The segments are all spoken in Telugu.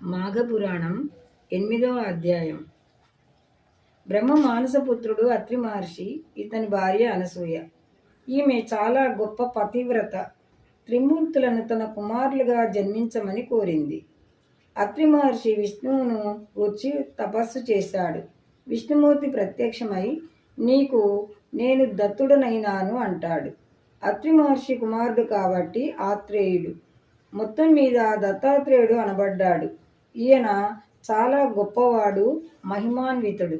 మాఘపురాణం 8వ అధ్యాయం. బ్రహ్మ మానసపుత్రుడు అత్రి మహర్షి, ఇతని భార్య అనసూయ. ఈమె చాలా గొప్ప పతివ్రత. త్రిమూర్తులను తన కుమారులుగా జన్మించమని కోరింది. అత్రి మహర్షి విష్ణువును గూర్చి తపస్సు చేశాడు. విష్ణుమూర్తి ప్రత్యక్షమై, నీకు నేను దత్తుడనైనాను అంటాడు. అత్రి మహర్షి కుమారుడు కాబట్టి ఆత్రేయుడు. మొత్తం మీద దత్తాత్రేయుడు అనబడ్డాడు. ఈయన చాలా గొప్పవాడు, మహిమాన్వితుడు.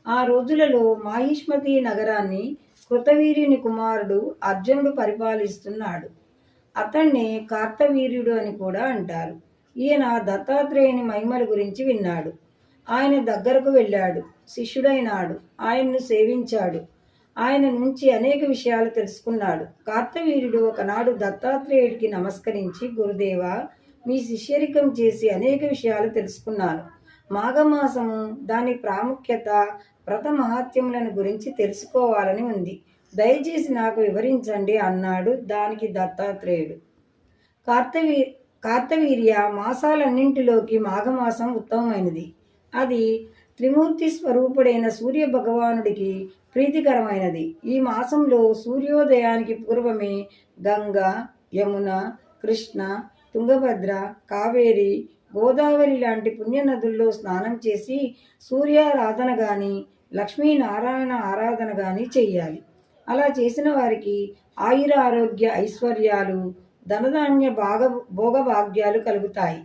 ఆ రోజులలో మాహిష్మతి నగరాన్ని కృతవీర్యుని కుమారుడు అర్జునుడు పరిపాలిస్తున్నాడు. అతన్నే కార్తవీర్యుడు అని కూడా అంటారు. ఈయన దత్తాత్రేయుని మహిమల గురించి విన్నాడు. ఆయన దగ్గరకు వెళ్ళాడు, శిష్యుడైనాడు, ఆయన్ను సేవించాడు. ఆయన నుంచి అనేక విషయాలు తెలుసుకున్నాడు. కార్తవీర్యుడు ఒకనాడు దత్తాత్రేయుడికి నమస్కరించి, గురుదేవా, మీ శిష్యరికం చేసి అనేక విషయాలు తెలుసుకున్నాను. మాఘమాసము, దాని ప్రాముఖ్యత, వ్రత మహాత్యములను గురించి తెలుసుకోవాలని ఉంది. దయచేసి నాకు వివరించండి అన్నాడు. దానికి దత్తాత్రేయుడు, కార్తవీర్య, మాసాలన్నింటిలోకి మాఘమాసం ఉత్తమమైనది. అది త్రిమూర్తి స్వరూపుడైన సూర్య భగవానుడికి ప్రీతికరమైనది. ఈ మాసంలో సూర్యోదయానికి పూర్వమే గంగా, యమున, కృష్ణ, తుంగభద్ర, కావేరి, గోదావరి లాంటి పుణ్యనదుల్లో స్నానం చేసి సూర్యారాధన కానీ, లక్ష్మీనారాయణ ఆరాధన కానీ చెయ్యాలి. అలా చేసిన వారికి ఆయుర ఆరోగ్య ఐశ్వర్యాలు, ధనధాన్య భోగభాగ్యాలు కలుగుతాయి.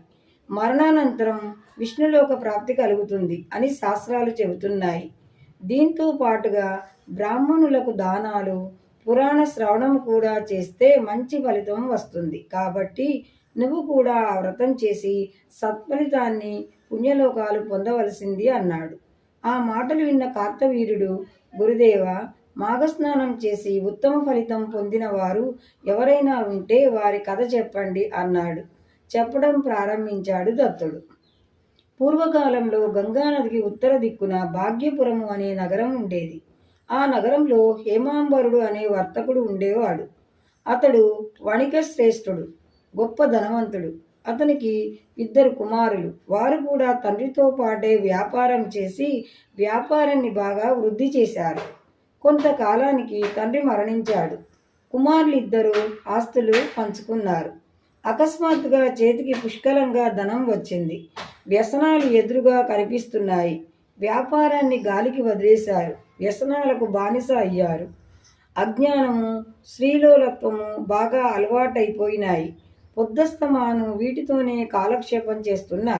మరణానంతరం విష్ణులోక ప్రాప్తి కలుగుతుంది అని శాస్త్రాలు చెబుతున్నాయి. దీంతో పాటుగా బ్రాహ్మణులకు దానాలు, పురాణ శ్రవణం కూడా చేస్తే మంచి ఫలితం వస్తుంది. కాబట్టి నువ్వు కూడా ఆ వ్రతం చేసి సత్ఫలితాన్ని, పుణ్యలోకాలు పొందవలసింది అన్నాడు. ఆ మాటలు విన్న కార్తవీర్యుడు, గురుదేవ, మాఘస్నానం చేసి ఉత్తమ ఫలితం పొందిన వారు ఎవరైనా ఉంటే వారి కథ చెప్పండి అన్నాడు. చెప్పడం ప్రారంభించాడు దత్తుడు. పూర్వకాలంలో గంగానదికి ఉత్తర దిక్కున భాగ్యపురము అనే నగరం ఉండేది. ఆ నగరంలో హేమాంబరుడు అనే వర్తకుడు ఉండేవాడు. అతడు వణిక శ్రేష్ఠుడు, గొప్ప ధనవంతుడు. అతనికి 2 కుమారులు. వారు కూడా తండ్రితో పాటే వ్యాపారం చేసి వ్యాపారాన్ని బాగా వృద్ధి చేశారు. కొంతకాలానికి తండ్రి మరణించాడు. కుమారులిద్దరూ ఆస్తులు పంచుకున్నారు. అకస్మాత్తుగా చేతికి పుష్కలంగా ధనం వచ్చింది. వ్యసనాలు ఎదురుగా కనిపిస్తున్నాయి. వ్యాపారాన్ని గాలికి వదిలేశారు. వ్యసనాలకు బానిస అయ్యారు. అజ్ఞానము, శ్రీలోలత్వము బాగా అలవాటైపోయినాయి. పొద్దస్తమాను వీటితోనే కాలక్షేపం చేస్తున్నారు.